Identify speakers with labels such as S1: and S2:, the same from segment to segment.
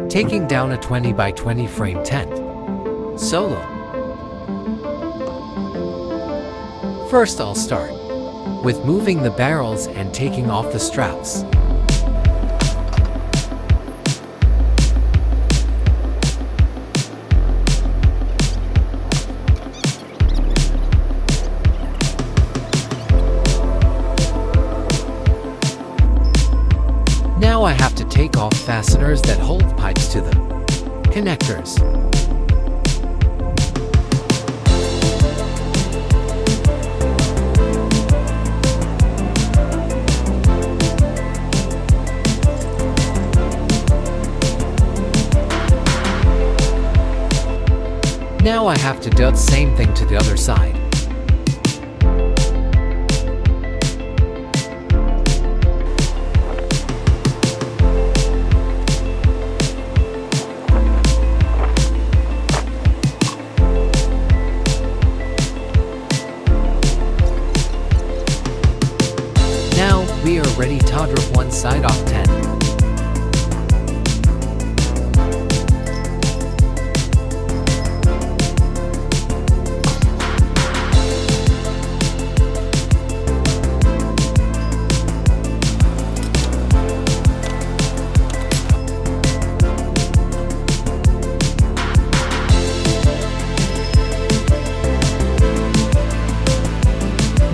S1: taking down a 20 by 20 frame tent. Solo. First I'll start with moving the barrels and taking off the straps. Now I have to take off fasteners that hold pipes to the connectors. Now I have to do the same thing to the other side. Now we are ready to drop one side off 10.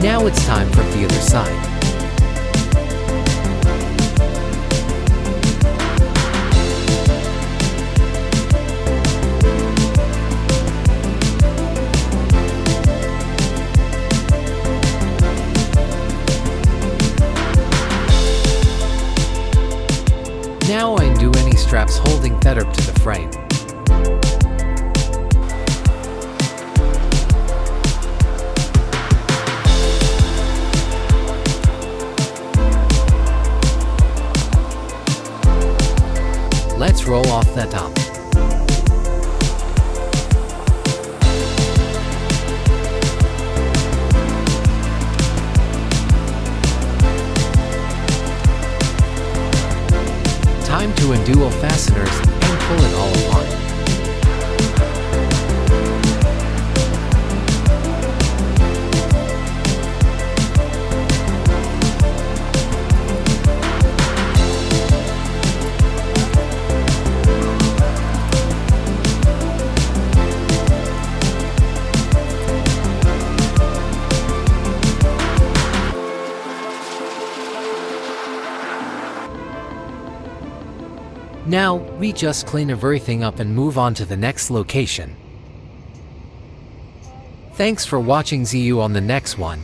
S1: Now it's time for the other side. Now I undo any straps holding that up to the frame. Let's roll off the top. Time to undo all fasteners and pull it all apart. Now, we just clean everything up and move on to the next location. Thanks for watching. See you on the next one.